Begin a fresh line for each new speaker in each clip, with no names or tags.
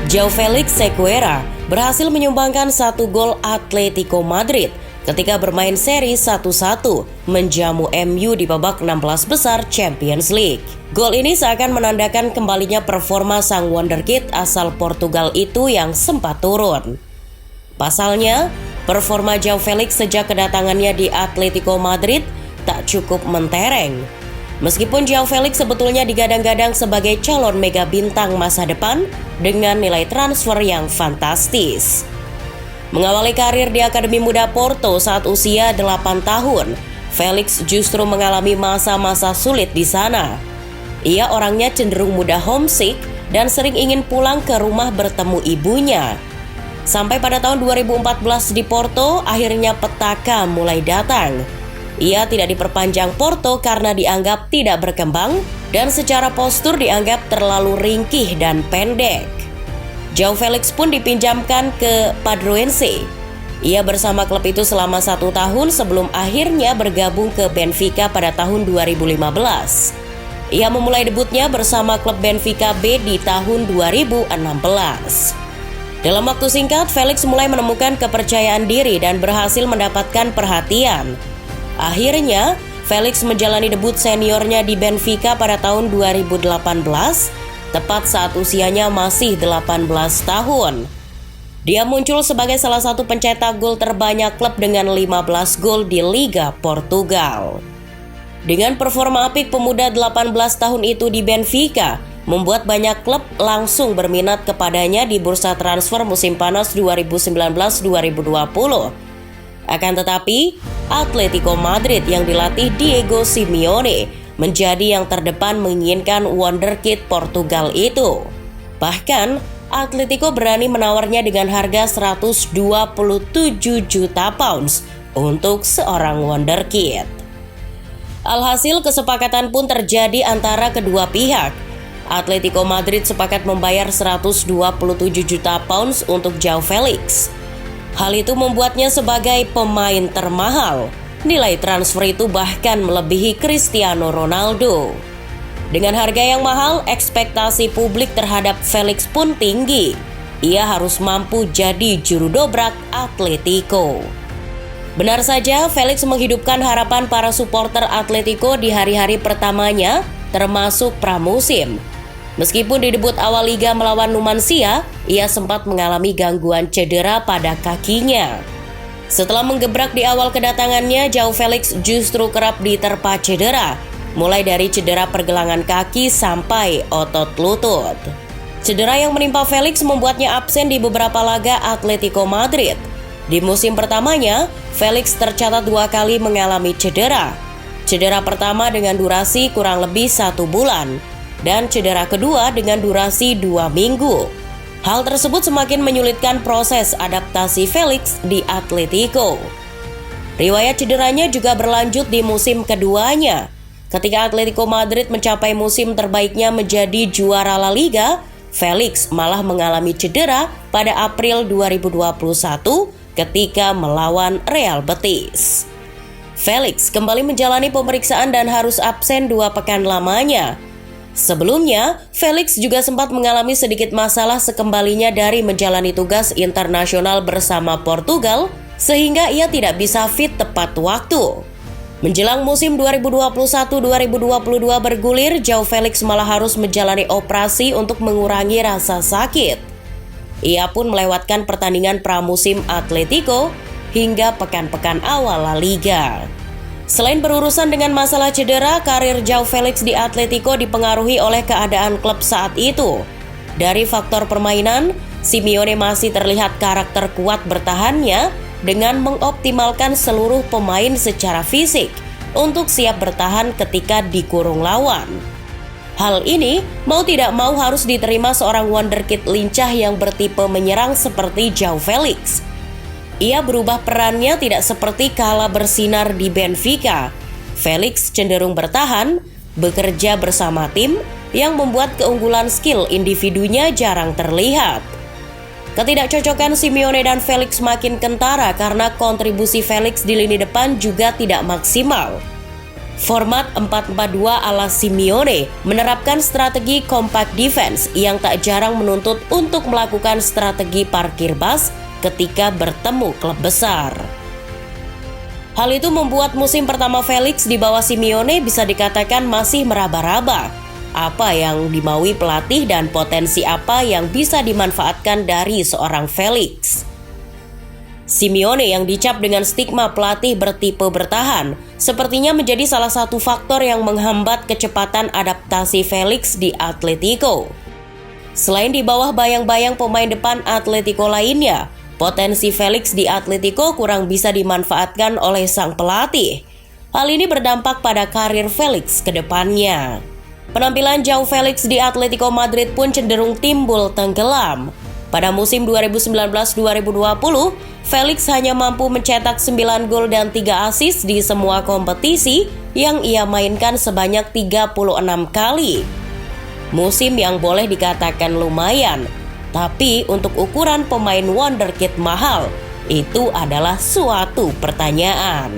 João Félix Sequeira berhasil menyumbangkan 1 gol Atletico Madrid ketika bermain seri 1-1 menjamu MU di babak 16 besar Champions League. Gol ini seakan menandakan kembalinya performa sang wonderkid asal Portugal itu yang sempat turun. Pasalnya, performa João Félix sejak kedatangannya di Atletico Madrid tak cukup mentereng. Meskipun João Félix sebetulnya digadang-gadang sebagai calon mega bintang masa depan dengan nilai transfer yang fantastis. Mengawali karir di Akademi Muda Porto saat usia 8 tahun, Félix justru mengalami masa-masa sulit di sana. Ia orangnya cenderung mudah homesick dan sering ingin pulang ke rumah bertemu ibunya. Sampai pada tahun 2014 di Porto, akhirnya petaka mulai datang. Ia tidak diperpanjang Porto karena dianggap tidak berkembang dan secara postur dianggap terlalu ringkih dan pendek. João Félix pun dipinjamkan ke Padroense. Ia bersama klub itu selama 1 tahun sebelum akhirnya bergabung ke Benfica pada tahun 2015. Ia memulai debutnya bersama klub Benfica B di tahun 2016. Dalam waktu singkat, Félix mulai menemukan kepercayaan diri dan berhasil mendapatkan perhatian. Akhirnya, Félix menjalani debut seniornya di Benfica pada tahun 2018, tepat saat usianya masih 18 tahun. Dia muncul sebagai salah satu pencetak gol terbanyak klub dengan 15 gol di Liga Portugal. Dengan performa apik pemuda 18 tahun itu di Benfica, membuat banyak klub langsung berminat kepadanya di bursa transfer musim panas 2019-2020. Akan tetapi, Atletico Madrid yang dilatih Diego Simeone menjadi yang terdepan menginginkan wonderkid Portugal itu. Bahkan, Atletico berani menawarnya dengan harga 127 juta pounds untuk seorang wonderkid. Alhasil kesepakatan pun terjadi antara kedua pihak. Atletico Madrid sepakat membayar 127 juta pounds untuk João Félix. Hal itu membuatnya sebagai pemain termahal. Nilai transfer itu bahkan melebihi Cristiano Ronaldo. Dengan harga yang mahal, ekspektasi publik terhadap Félix pun tinggi. Ia harus mampu jadi juru dobrak Atletico. Benar saja, Félix menghidupkan harapan para supporter Atletico di hari-hari pertamanya, termasuk pramusim. Meskipun di debut awal liga melawan Numancia, ia sempat mengalami gangguan cedera pada kakinya. Setelah menggebrak di awal kedatangannya, João Félix justru kerap diterpa cedera, mulai dari cedera pergelangan kaki sampai otot lutut. Cedera yang menimpa Félix membuatnya absen di beberapa laga Atletico Madrid. Di musim pertamanya, Félix tercatat 2 kali mengalami cedera. Cedera pertama dengan durasi kurang lebih 1 bulan. Dan cedera kedua dengan durasi 2 minggu. Hal tersebut semakin menyulitkan proses adaptasi Félix di Atletico. Riwayat cederanya juga berlanjut di musim keduanya. Ketika Atletico Madrid mencapai musim terbaiknya menjadi juara La Liga, Félix malah mengalami cedera pada April 2021 ketika melawan Real Betis. Félix kembali menjalani pemeriksaan dan harus absen 2 pekan lamanya. Sebelumnya, Félix juga sempat mengalami sedikit masalah sekembalinya dari menjalani tugas internasional bersama Portugal, sehingga ia tidak bisa fit tepat waktu. Menjelang musim 2021-2022 bergulir, João Félix malah harus menjalani operasi untuk mengurangi rasa sakit. Ia pun melewatkan pertandingan pramusim Atletico hingga pekan-pekan awal La Liga. Selain berurusan dengan masalah cedera, karir João Félix di Atletico dipengaruhi oleh keadaan klub saat itu. Dari faktor permainan, Simeone masih terlihat karakter kuat bertahannya dengan mengoptimalkan seluruh pemain secara fisik untuk siap bertahan ketika dikurung lawan. Hal ini mau tidak mau harus diterima seorang wonderkid lincah yang bertipe menyerang seperti João Félix. Ia berubah perannya tidak seperti kala bersinar di Benfica. Félix cenderung bertahan, bekerja bersama tim yang membuat keunggulan skill individunya jarang terlihat. Ketidakcocokan Simeone dan Félix makin kentara karena kontribusi Félix di lini depan juga tidak maksimal. Format 4-4-2 ala Simeone menerapkan strategi compact defense yang tak jarang menuntut untuk melakukan strategi parkir bus ketika bertemu klub besar. Hal itu membuat musim pertama Felix di bawah Simeone bisa dikatakan masih meraba-raba. Apa yang dimaui pelatih dan potensi apa yang bisa dimanfaatkan dari seorang Felix. Simeone yang dicap dengan stigma pelatih bertipe bertahan sepertinya menjadi salah satu faktor yang menghambat kecepatan adaptasi Felix di Atletico. Selain di bawah bayang-bayang pemain depan Atletico lainnya, potensi Felix di Atletico kurang bisa dimanfaatkan oleh sang pelatih. Hal ini berdampak pada karir Felix ke depannya. Penampilan jauh Felix di Atletico Madrid pun cenderung timbul tenggelam. Pada musim 2019-2020, Felix hanya mampu mencetak 9 gol dan 3 assist di semua kompetisi yang ia mainkan sebanyak 36 kali. Musim yang boleh dikatakan lumayan, tapi untuk ukuran pemain wonderkid mahal, itu adalah suatu pertanyaan.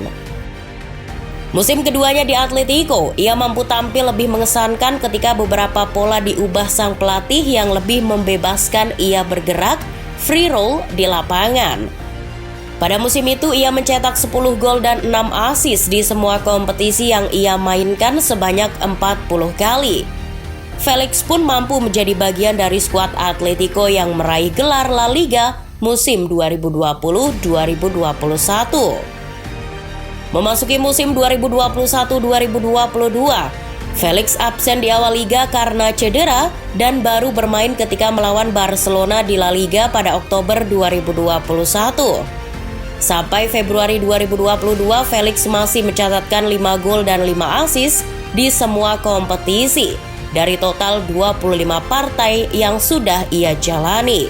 Musim keduanya di Atletico, ia mampu tampil lebih mengesankan ketika beberapa pola diubah sang pelatih yang lebih membebaskan ia bergerak free roll di lapangan. Pada musim itu ia mencetak 10 gol dan 6 assist di semua kompetisi yang ia mainkan sebanyak 40 kali. Felix pun mampu menjadi bagian dari skuad Atletico yang meraih gelar La Liga musim 2020-2021. Memasuki musim 2021-2022, Felix absen di awal liga karena cedera dan baru bermain ketika melawan Barcelona di La Liga pada Oktober 2021. Sampai Februari 2022, Felix masih mencatatkan 5 gol dan 5 assist di semua kompetisi dari total 25 partai yang sudah ia jalani.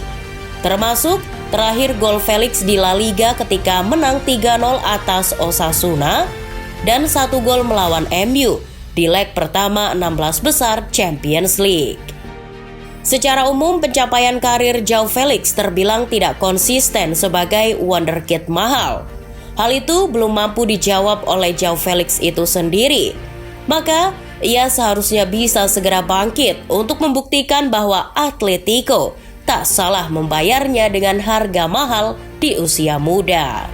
Termasuk terakhir gol Felix di La Liga ketika menang 3-0 atas Osasuna dan 1 gol melawan MU di leg pertama 16 besar Champions League. Secara umum, pencapaian karir João Felix terbilang tidak konsisten sebagai wonderkid mahal. Hal itu belum mampu dijawab oleh João Felix itu sendiri. Maka, ia seharusnya bisa segera bangkit untuk membuktikan bahwa Atletico tak salah membayarnya dengan harga mahal di usia muda.